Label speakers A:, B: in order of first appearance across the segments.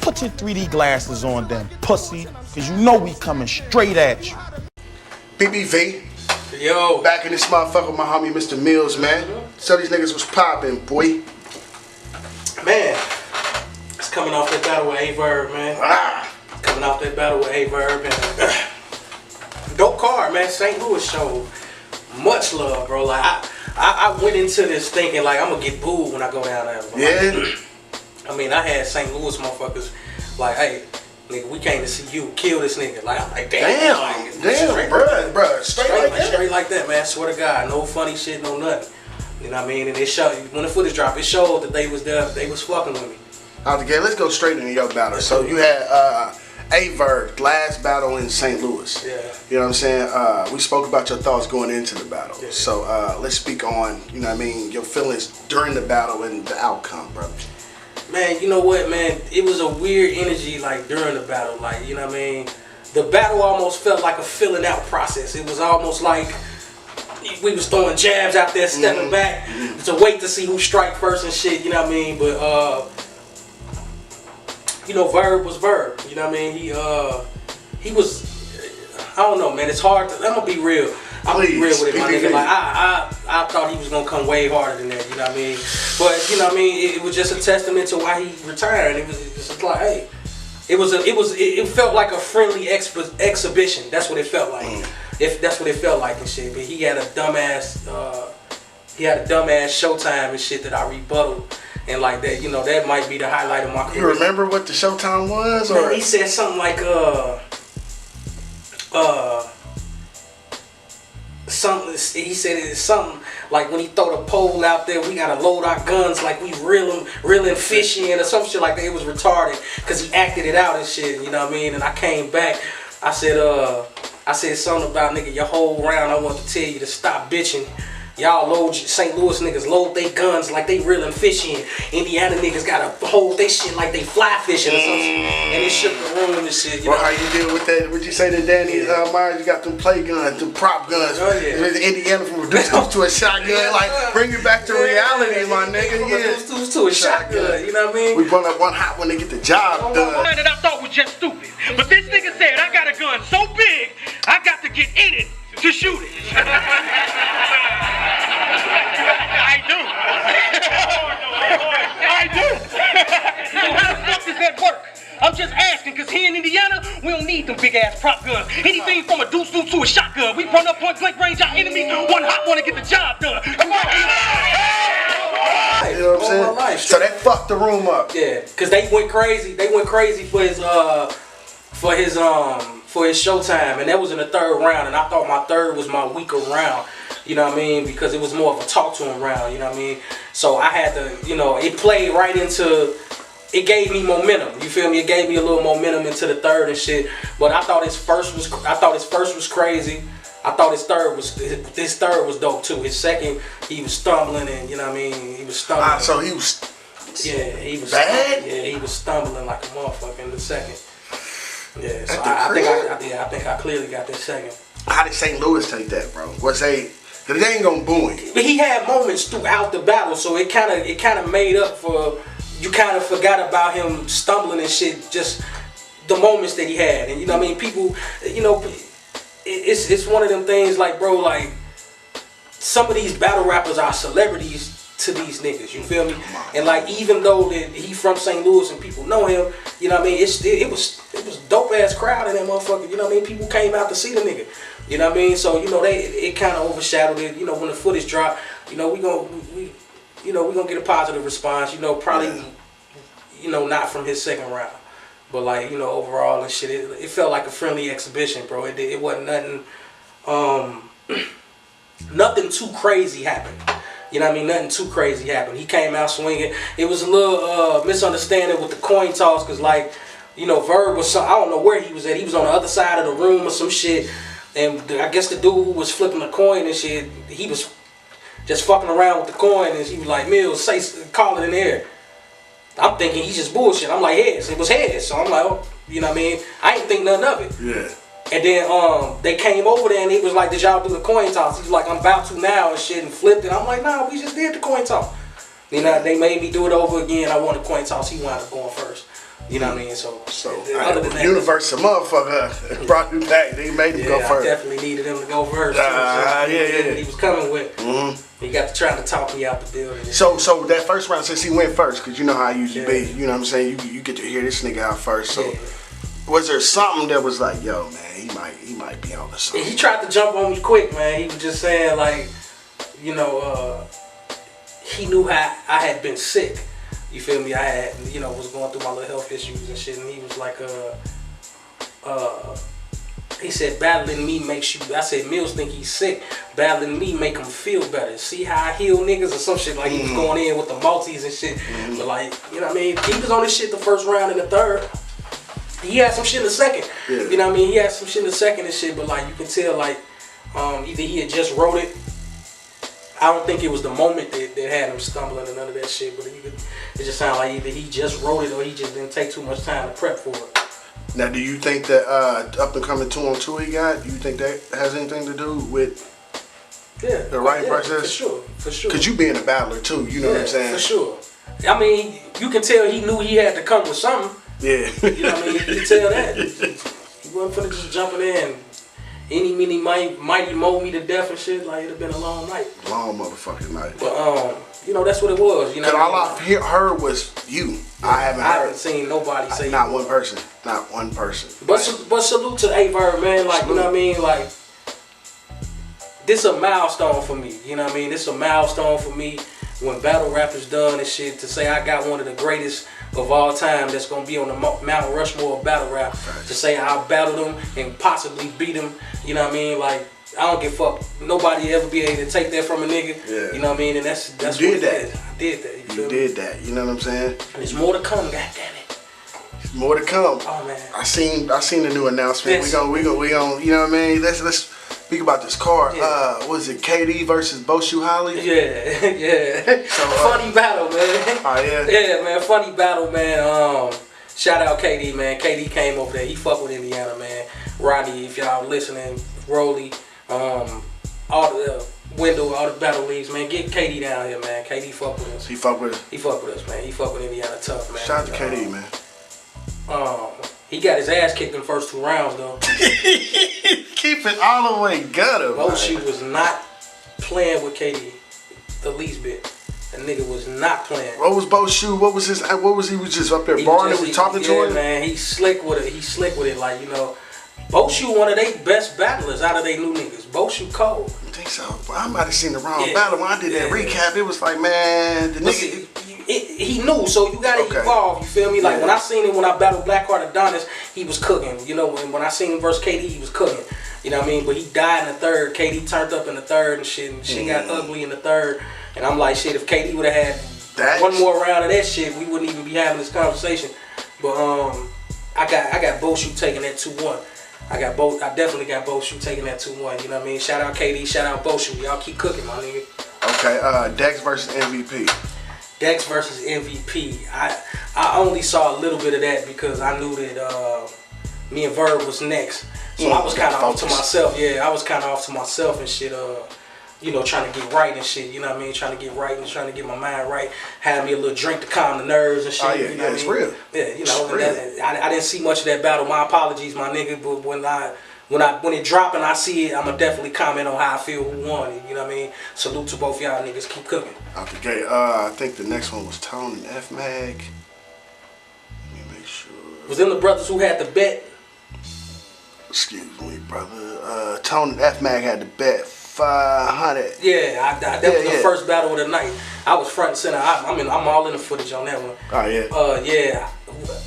A: Put your 3D glasses on then, pussy, cause you know we coming straight at you.
B: BBV.
C: Yo.
B: Back in this motherfucker with my homie Mr. Mills, man. So these niggas was popping, boy.
C: Man, it's coming off that battle with A-Verb, man. Coming off that battle with A-Verb, and dope card, man. St. Louis show. Much love, bro. Like I went into this thinking like I'm gonna get booed when I go down there.
B: Yeah.
C: I mean, I had St. Louis motherfuckers like, hey, nigga, we came to see you kill this nigga. Like, I'm like, damn,
B: bruh,
C: straight like that, man. I swear to God, no funny shit, no nothing. You know what I mean? And it showed when the footage dropped, it showed that they was there, they was fucking with me.
B: Okay, let's go straight into your battle. So you had A-Verb, last battle in St. Louis.
C: Yeah.
B: You know what I'm saying? We spoke about your thoughts going into the battle.
C: Yeah.
B: So let's speak on, you know what I mean, your feelings during the battle and the outcome, bro.
C: Man, you know what, man? It was a weird energy, like, during the battle. Like, you know what I mean? The battle almost felt like a filling out process. It was almost like we was throwing jabs out there, stepping back to wait to see who strike first and shit, you know what I mean? But, you know, Verb was Verb. You know what I mean? He was, I don't know, man. It's hard to, I'm going to be real. I'm gonna be real with it, my nigga. Like I thought he was gonna come way harder than that, you know what I mean? But you know what I mean, it was just a testament to why he retired. It was just like, hey, it felt like a friendly exhibition. That's what it felt like. If that's what it felt like and shit. But he had a dumbass Showtime and shit that I rebutted. And like that, you know, that might be the highlight of my career.
B: You remember what the Showtime was?
C: Man, he said something like he said it's something like when he throw the pole out there, we gotta load our guns like we reeling fish in or some shit like that. It was retarded because he acted it out and shit, you know what I mean? And I came back, I said something about, nigga, your whole round I want to tell you to stop bitching. Y'all load, St. Louis niggas load they guns like they reeling fish in. Indiana niggas gotta hold they shit like they fly fishing or something. And it shook the room and shit. You know?
B: How you deal with that? Would you say that Danny Myers, you got them play guns, them prop guns.
C: Oh, yeah.
B: Indiana from a deuce to a shotgun. Like, bring it back to reality, my nigga.
C: From a deuce to a shotgun, you know what I mean?
B: We run up one hot one to get the job done.
D: One that I thought was just stupid. But this nigga said, I got a gun so big, I got to get in it to shoot it. I do. I do. So how the fuck does that work? I'm just asking, because here in Indiana, we don't need them big ass prop guns. Anything from a deuce to a shotgun. We run up point blank range our enemy, one hot one to get the job done. Come on.
B: You know what I'm saying? So that fucked the room up.
C: Yeah, because they went crazy. They went crazy for his Showtime, and that was in the third round, and I thought my third was my weaker round. You know what I mean? Because it was more of a talk to him round, you know what I mean? So I had to, you know, it played right into, it gave me momentum. You feel me? It gave me a little momentum into the third and shit. But I thought his first was crazy. I thought his third was dope too. His second, he was stumbling and, you know what I mean? He was stumbling.
B: So he was
C: he was
B: bad?
C: Yeah, he was stumbling like a motherfucker in the second. Yeah, so I think I clearly got that second.
B: How did St. Louis take that, bro? Cause they ain't gonna boo him.
C: But he had moments throughout the battle, so it kind of made up for, you kind of forgot about him stumbling and shit, just the moments that he had. And you know what I mean, people, you know, it's one of them things like, bro, like some of these battle rappers are celebrities to these niggas, you feel me? And like, even though that he from St. Louis and people know him, you know what I mean, it was dope ass crowd in that motherfucker, you know what I mean? People came out to see the nigga, you know what I mean? So, you know, it kind of overshadowed it. You know, when the footage dropped, you know, we gonna get a positive response, you know, probably, you know, not from his second round, but like, you know, overall and shit, it felt like a friendly exhibition, bro. It wasn't nothing, nothing too crazy happened. You know what I mean? Nothing too crazy happened. He came out swinging. It was a little misunderstanding with the coin toss, because, like, you know, Verb was I don't know where he was at. He was on the other side of the room or some shit. And I guess the dude who was flipping the coin and shit, he was just fucking around with the coin. And he was like, Mills, call it in the air. I'm thinking he's just bullshit. I'm like, heads. It was heads. So I'm like, oh, you know what I mean? I ain't think nothing of it.
B: Yeah.
C: And then they came over there and he was like, did y'all do the coin toss? He was like, I'm about to now and shit, and flipped it. I'm like, nah, we just did the coin toss. You know, they made me do it over again. I won the coin toss. He wound up going first. You know what I mean? So
B: other than that, Universe a motherfucker brought him back. They made him go first.
C: I definitely needed him to go first. He was coming with. He got to try to talk me out the building.
B: So that first round, since he went first, because you know how I usually be, you know what I'm saying? You get to hear this nigga out first. So was there something that was like, yo, man, he might be on the song?
C: He tried to jump on me quick, man. He was just saying like, you know, he knew how I had been sick. You feel me? I had, you know, was going through my little health issues and shit, and he was like, he said, battling me makes you, I said, Mills think he's sick. Battling me make him feel better. See how I heal niggas or some shit. Like he was going in with the multis and shit. But like, you know what I mean? He was on this shit the first round and the third. He had some shit in the second. You know what I mean? He had some shit in the second and shit, but like you can tell like, either he had just wrote it. I don't think it was the moment that had him stumbling and none of that shit, but it just sounded like either he just wrote it or he just didn't take too much time to prep for it.
B: Now, do you think that up and coming 2-on-2 he got, do you think that has anything to do with the writing process?
C: For sure.
B: Because you being a battler too, you know what I'm saying?
C: For sure. I mean, you can tell he knew he had to come with something.
B: Yeah.
C: You know what I mean? You can tell that. He wasn't finna just jumping in. Any mini mighty mold me to death and shit, like it'd have been a long night.
B: Long motherfucking night.
C: But you know, that's what it was. You know,
B: all I heard was you. I haven't
C: seen nobody say
B: not one person. Not one person.
C: But salute to A-Verb, man. Like, you know what I mean? Like, this a milestone for me. You know what I mean? This a milestone for me when battle rap is done and shit. To say I got one of the greatest of all time that's gonna be on the Mount Rushmore of battle rap. To say I battled him and possibly beat him. You know what I mean? Like, I don't give a fuck. Nobody ever be able to take that from a nigga. Yeah. You know what I mean? And that's what it is. I did that.
B: You did that. You know what I'm saying?
C: And there's more to come. goddammit.
B: More to come.
C: Oh man.
B: I seen the new announcement. We gonna you know what I mean? Let's speak about this card. Was it KD versus Boshu Holly?
C: Yeah. So, funny battle, man.
B: Oh yeah.
C: Yeah, man. Funny battle, man. Shout out KD, man. KD came over there. He fuck with Indiana, man. Rodney, if y'all listening, Rolly, all the window, all the battle leagues, man. Get KD down here, man. KD fuck with us.
B: He fuck with us.
C: He fuck with us, man. He fuck with Indiana tough, man.
B: Shout out to KD, man.
C: He got his ass kicked in the first 2 rounds, though.
B: Keep it all the way gutter, man.
C: Boshu was not playing with KD the least bit. That nigga was not playing.
B: What was Boshu? What was he was just up there barring and we talking to him?
C: Yeah, man. He slick with it. He slick with it. Like, you know, Boshu one of their best battlers out of they new niggas. Boshu cold.
B: I think so. Well, I might have seen the wrong battle when I did that recap. It was like, man, the nigga.
C: He knew, so you gotta evolve. You feel me? Like when I seen him when I battled Blackheart Adonis, he was cooking. You know, when I seen him versus KD, he was cooking. You know what I mean? But he died in the third. KD turned up in the third and shit. And shit got ugly in the third. And I'm like, shit, if KD would have had one more round of that shit, we wouldn't even be having this conversation. But I got Boshu taking that 2-1. I definitely got Boshu taking that 2-1. You know what I mean? Shout out KD, shout out Boshu. Y'all keep cooking, my nigga.
B: Okay, Dex versus MVP.
C: Dex versus MVP. I only saw a little bit of that because I knew that me and Verb was next. So I was kind of off to myself. Yeah, I was kind of off to myself and shit. You know, trying to get right and shit. You know what I mean? Trying to get right and trying to get my mind right. Had me a little drink to calm the nerves and shit.
B: Oh yeah,
C: you know
B: it's real.
C: Yeah, you know, I didn't see much of that battle. My apologies, my nigga. But when it drop and I see it, I'ma definitely comment on how I feel who won it. You know what I mean? Salute to both y'all niggas. Keep cooking.
B: Out the gate. I think the next one was Tone and F Mag. Let me make sure.
C: Was them the brothers who had the bet?
B: Excuse me, brother. Tone and F Mag had the bet 500.
C: Yeah, that was the first battle of the night. I was front and center. I'm all in the footage on that one.
B: Oh yeah.
C: Yeah.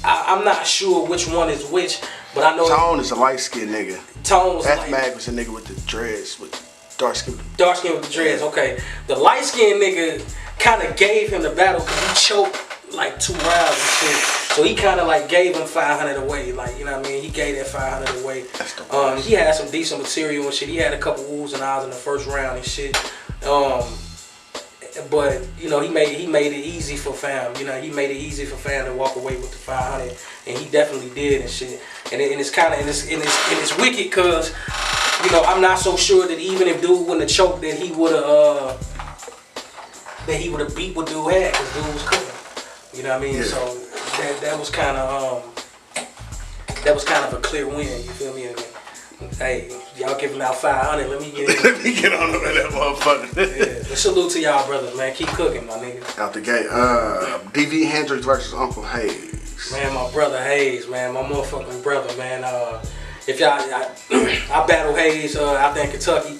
C: I'm not sure which one is which, but I know
B: Tone is a light skinned nigga.
C: Tone was
B: F Mag was a nigga with the dreads, with dark skin.
C: Dark skin with the dreads. Okay. The light skinned nigga kind of gave him the battle because he choked like 2 rounds and shit. So he kind of like gave him 500 away. Like, you know what I mean? He gave that 500 away. He had some decent material and shit. He had a couple oohs and ahs in the first round and shit. But you know, he made it easy for fam. You know, he made it easy for fam to walk away with the 500, and he definitely did and shit. And it's kind of and it's wicked because you know I'm not so sure that even if dude wouldn't have choked that he would have beat what dude had because dude was cooking. You know what I mean?
B: Yeah.
C: So that was kind of a clear win. You feel me? And, hey, y'all giving out 500. Let me get it.
B: Let me get on to that motherfucker.
C: Yeah, but salute to y'all brothers, man. Keep cooking, my nigga.
B: Out the gate. DV Hendrix versus Uncle Hayes.
C: Man, my brother Hayes, man, my motherfucking brother, man. If y'all, I battle Hayes out there in Kentucky.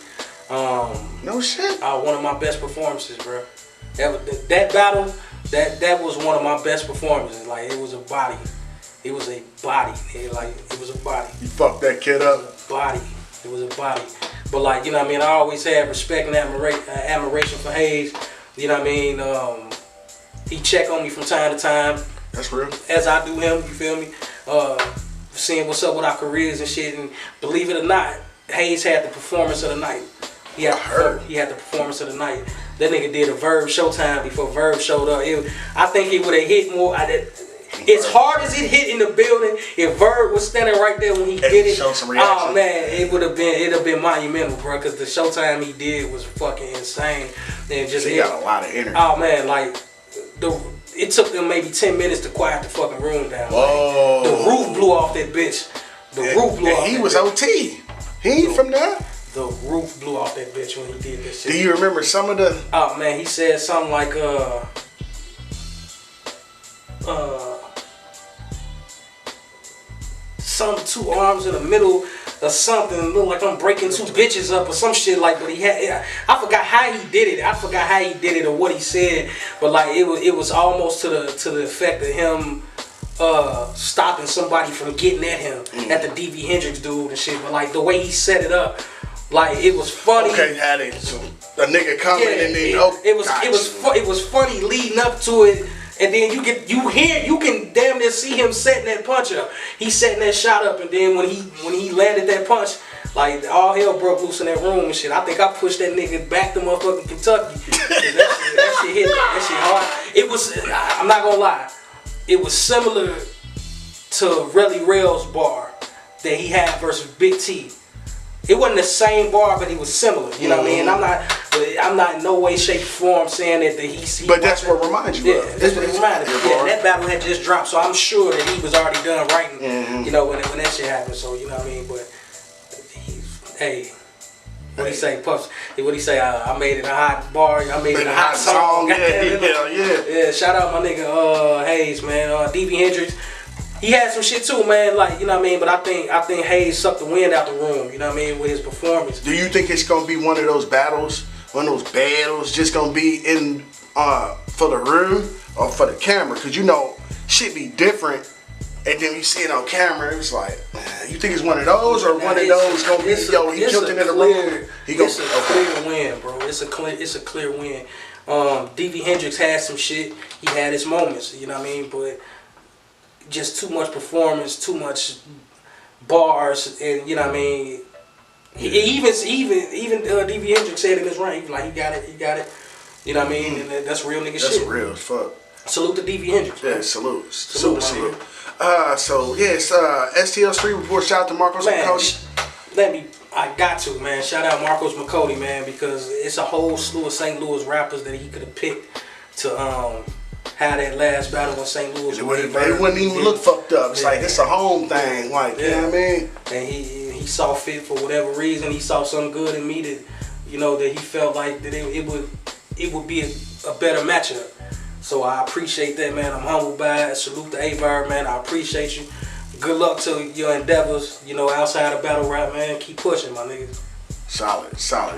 B: No shit.
C: One of my best performances, bro. That battle, that was one of my best performances. Like it was a body. It was a body. It was a body.
B: You fucked that kid up.
C: Body. It was a body. But like, you know what I mean? I always had respect and admiration for Hayes. You know what I mean? He check on me from time to time.
B: That's real.
C: As I do him, you feel me? Seeing what's up with our careers and shit. And believe it or not, Hayes had the performance of the night. He had the performance of the night. That nigga did a Verb Showtime before Verb showed up. I think it would have hit more. As hard as it hit in the building, if Verb was standing right there when he did it, oh man, it'd have been monumental, bro. Because the Showtime he did was fucking insane. And just
B: he got a lot of energy.
C: Oh man, like it took them maybe 10 minutes to quiet the fucking room down.
B: Whoa.
C: Like, the roof blew off that bitch. The roof blew off.
B: He was OT. He ain't from there.
C: The roof blew off that bitch when he did this shit.
B: Do you remember some of the?
C: Oh man, he said something like some 2 arms in the middle or something. Look like I'm breaking 2 bitches up or some shit like. But I forgot how he did it. I forgot how he did it or what he said. But like it was almost to the effect of him stopping somebody from getting at him at the DV Hendrix dude and shit. But like the way he set it up. Like it was funny.
B: Okay, had it. So a nigga coming and then
C: it was funny leading up to it, and then you can damn near see him setting that punch up. He setting that shot up, and then when he landed that punch, like all hell broke loose in that room and shit. I think I pushed that nigga back to motherfucking Kentucky. that shit hit. That shit hard. It was. I'm not gonna lie. It was similar to Relly Rail's bar that he had versus Big T. It wasn't the same bar, but it was similar. You know what I mean? I'm not in no way, shape, or form saying that he.
B: But that's what reminds you.
C: Yeah, that's what it reminded me. Yeah, that battle had just dropped, so I'm sure that he was already done writing. You know when that shit happened. So you know what I mean. But hey, what he say, Puffs? What he say? I made it a hot bar. I made it a hot song. Yeah. Shout out my nigga Hayes, man. DV Hendrix. He had some shit too, man. Like, you know what I mean. But I think Hayes sucked the wind out the room. You know what I mean, with his performance.
B: Do you think it's gonna be one of those battles just gonna be in for the room or for the camera? Cause you know shit be different, and then you see it on camera. It's like, you think it's one of those or one of those gonna be he killed it in the room?
C: It's a clear win, bro. It's a clear win. DV Hendrix had some shit. He had his moments. You know what I mean, but. Just too much performance, too much bars, and you know what I mean. Even DV Hendrix said in his rant, he was like, he got it. You know what I mean? And that's real nigga shit.
B: That's real as fuck.
C: Salute to DV Hendrix.
B: Yeah, salute. So yes, STL Street Report. Shout out to Marcos McCody.
C: I got to, man. Shout out Marcos McCody, man, because it's a whole slew of St. Louis rappers that he could have picked to had that last battle in St. Louis.
B: It wouldn't even look fucked up. It's like it's a home thing, like you know what I mean.
C: And he saw fit for whatever reason. He saw something good in me that, you know, that he felt like that it would be a better matchup. So I appreciate that, man. I'm humbled by it. Salute to Avar, man. I appreciate you. Good luck to your endeavors. You know, outside of battle rap, man. Keep pushing, my niggas.
B: Solid.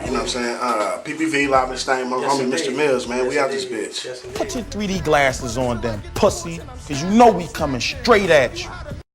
B: You know what I'm saying? PPV, live in Stain, my homie Mr. Mills, man. We out this bitch.
A: Put your 3D glasses on them, pussy, because you know we coming straight at you.